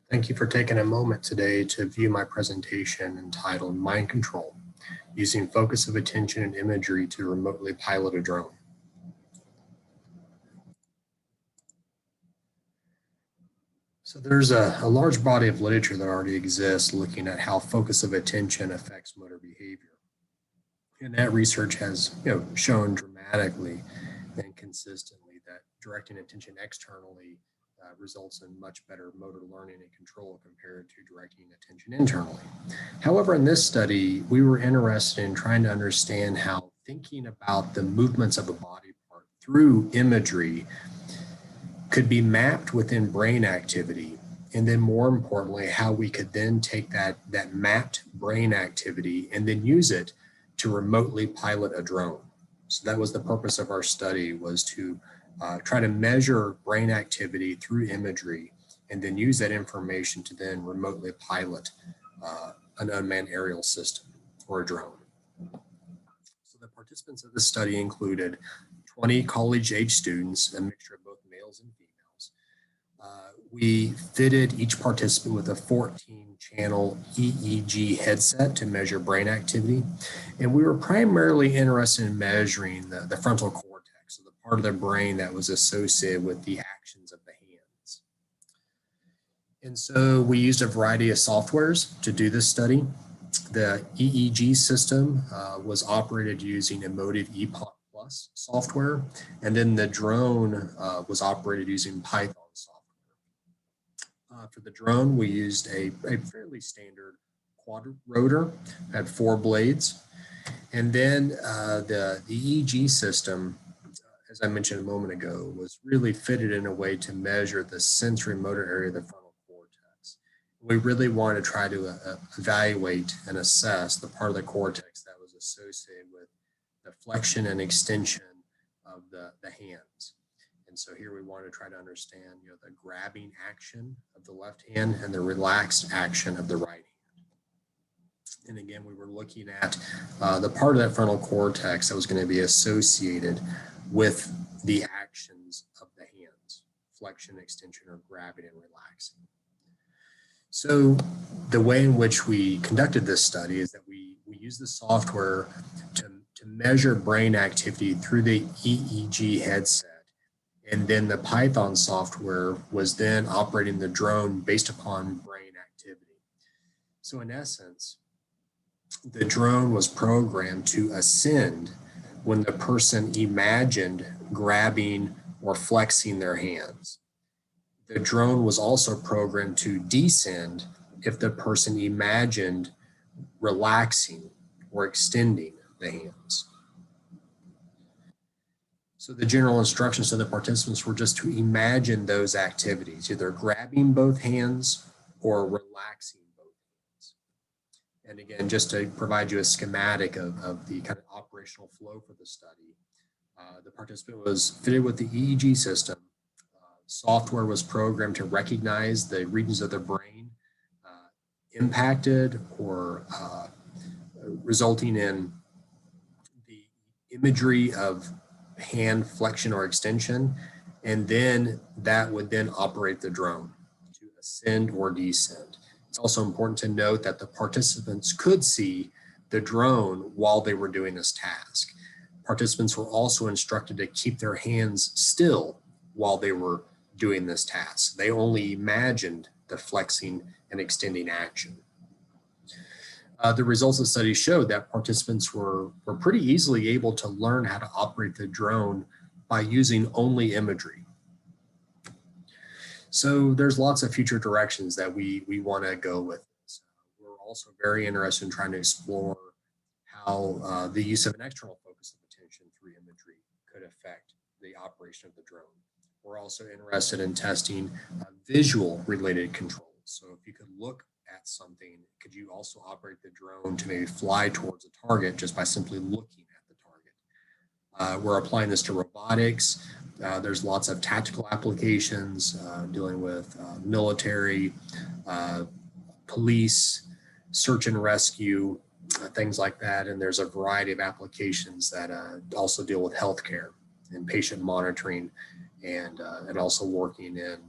Thank you for taking a moment today to view my presentation entitled Mind Control, Using Focus of Attention and Imagery to Remotely Pilot a Drone. So there's a large body of literature that already exists looking at how focus of attention affects motor behavior. And that research has shown dramatically and consistently that directing attention externally results in much better motor learning and control compared to directing attention internally. However, in this study, we were interested in trying to understand how thinking about the movements of a body part through imagery could be mapped within brain activity. And then more importantly, how we could then take that mapped brain activity and then use it to remotely pilot a drone. So that was the purpose of our study, was to try to measure brain activity through imagery and then use that information to then remotely pilot an unmanned aerial system or a drone. So the participants of the study included 20 college-age students, a mixture of both males and females. We fitted each participant with a 14-channel EEG headset to measure brain activity. And we were primarily interested in measuring the frontal cortex, so the part of the brain that was associated with the actions of the hands. And so we used a variety of softwares to do this study. The EEG system was operated using Emotive EPOC Plus software, and then the drone was operated using Python software. For the drone, we used a fairly standard quad rotor, had 4 blades. And then the EEG system, as I mentioned a moment ago, was really fitted in a way to measure the sensory motor area of the frontal cortex. We really wanted to try to evaluate and assess the part of the cortex that was associated with the flexion and extension of the hands. And so here we want to try to understand, the grabbing action of the left hand and the relaxed action of the right hand. And again, we were looking at the part of that frontal cortex that was going to be associated with the actions of the hands, flexion, extension, or grabbing and relaxing. So the way in which we conducted this study is that we used the software to measure brain activity through the EEG headset. And then the Python software was then operating the drone based upon brain activity. So in essence, the drone was programmed to ascend when the person imagined grabbing or flexing their hands. The drone was also programmed to descend if the person imagined relaxing or extending the hands. So the general instructions to the participants were just to imagine those activities, either grabbing both hands or relaxing both hands. And again, just to provide you a schematic of the kind of operational flow for the study, the participant was fitted with the EEG system. Software was programmed to recognize the regions of the brain impacted or resulting in the imagery of hand flexion or extension, and then that would then operate the drone to ascend or descend. It's also important to note that the participants could see the drone while they were doing this task. Participants were also instructed to keep their hands still while they were doing this task. They only imagined the flexing and extending action. The results of the study showed that participants were pretty easily able to learn how to operate the drone by using only imagery. So there's lots of future directions that we want to go with this. We're also very interested in trying to explore how the use of an external focus of attention through imagery could affect the operation of the drone. We're also interested in testing visual related controls. So if you could look at something, could you also operate the drone to maybe fly towards a target just by simply looking at the target? We're applying this to robotics. There's lots of tactical applications dealing with military, police, search and rescue, things like that. And there's a variety of applications that also deal with healthcare and patient monitoring, and also working in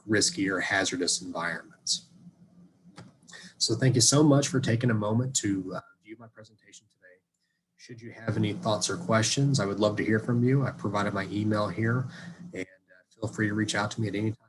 risky or hazardous environments. So thank you so much for taking a moment to view my presentation today. Should you have any thoughts or questions, I would love to hear from you. I provided my email here, and feel free to reach out to me at any time.